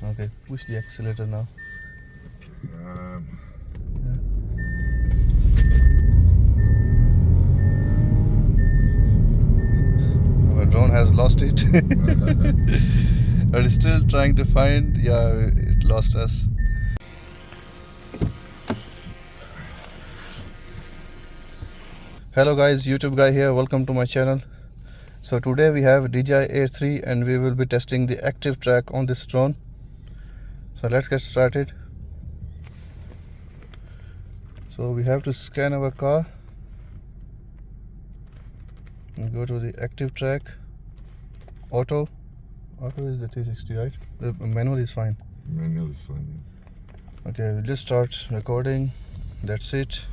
Okay, push the accelerator now. Our drone has lost it. But it's still trying to find. Yeah, it lost us. Hello guys, YouTube guy here. Welcome to my channel. So today we have DJI Air 3 and we will be testing the active track on this drone. So let's get started. So we have to scan our car and go to the active track. Auto is the 360, right? The manual is fine. Manual is fine. Okay, we'll just start recording. That's it.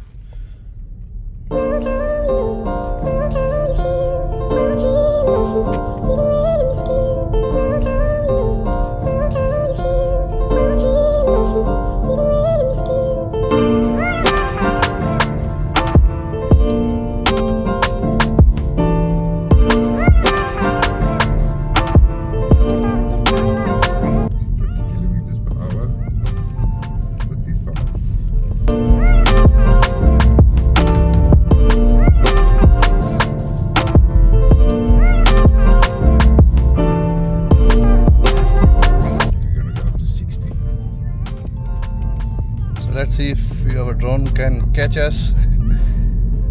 Let's see if our drone can catch us.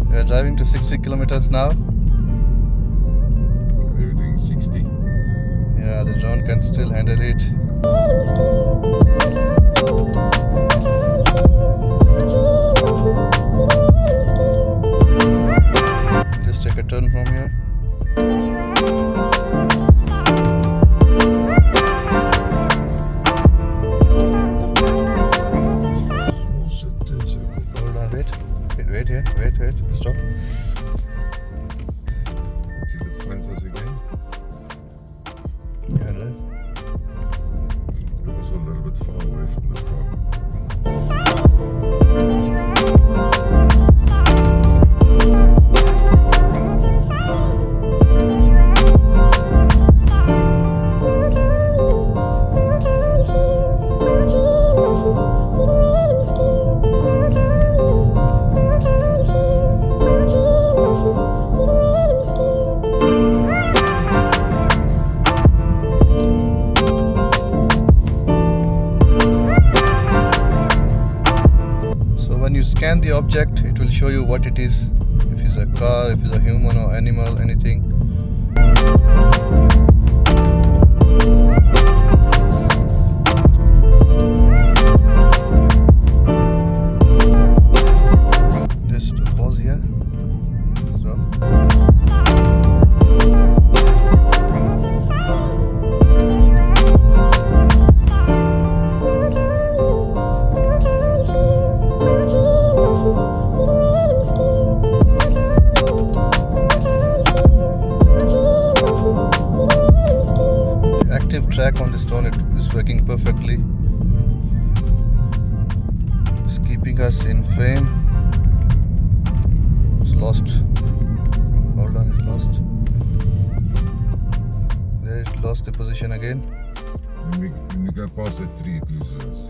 We are driving to 60 kilometers now. We're doing 60. Yeah, the drone can still handle it. Just take a turn from here. Wait, stop. See the fences again? Yeah, right. We're also a little bit far away from the car. Scan the object, it will show you what it is, if it's a car, if it's a human or animal, anything. Just pause here. Track on this drone, it is working perfectly. It's keeping us in frame. It's lost. Hold on, it's lost. There, it lost the position again. When we go past that tree, it loses us.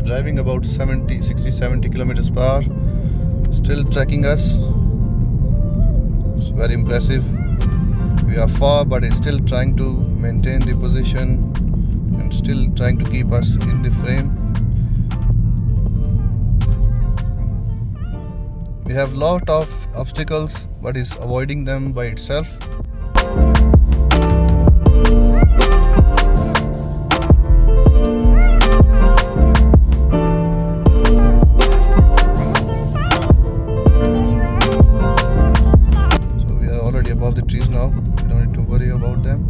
Driving about 60-70 kilometers per hour, still tracking us. It's very impressive. We are far, but it's still trying to maintain the position and still trying to keep us in the frame. We have lot of obstacles, but it's avoiding them by itself. Above the trees now, we don't need to worry about them.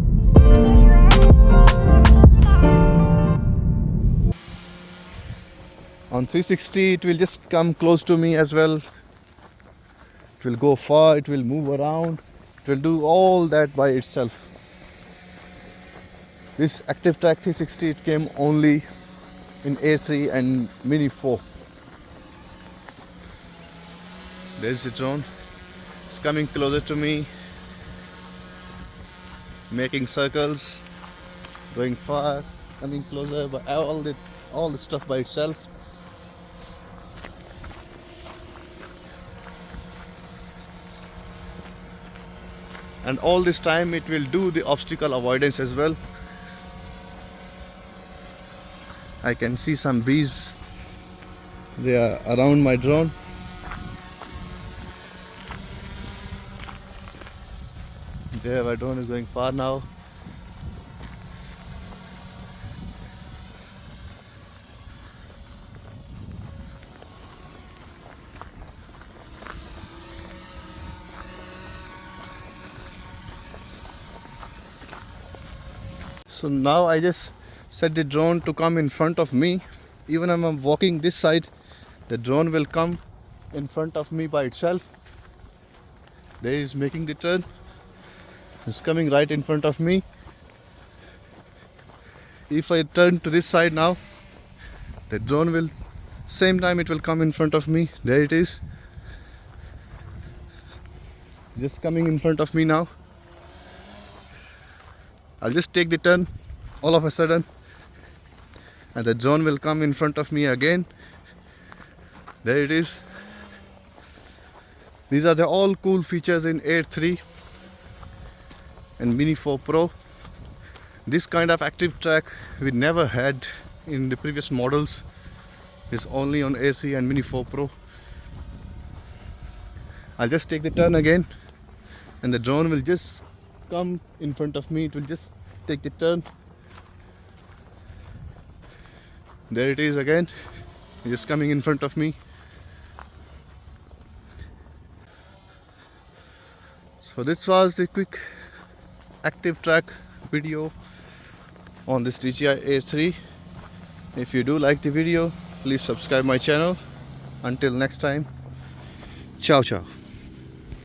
On 360 it will just come close to me as well. It will go far, it will move around, it will do all that by itself. This Active Track 360, it came only in Air 3 and Mini 4. There's the drone. It's coming closer to me, making circles, going far, coming closer, but all the stuff by itself. And all this time it will do the obstacle avoidance as well. I can see some bees, they are around my drone. There, my drone is going far now. So now I just set the drone to come in front of me. Even when I'm walking this side, the drone will come in front of me by itself. There is making the turn. It's coming right in front of me. If I turn to this side now, the drone will, same time it will come in front of me. There it is. Just coming in front of me now. I'll just take the turn all of a sudden, and the drone will come in front of me again. There it is. These are the all cool features in Air 3 and Mini 4 Pro. This kind of active track we never had in the previous models. It's only on Air 3 and Mini 4 Pro. I'll just take the turn again, and the drone will just come in front of me. It will just take the turn. There it is again, just coming in front of me. So this was the quick active track video on this DJI Air 3. If you do like the video, please subscribe my channel. Until next time, ciao ciao.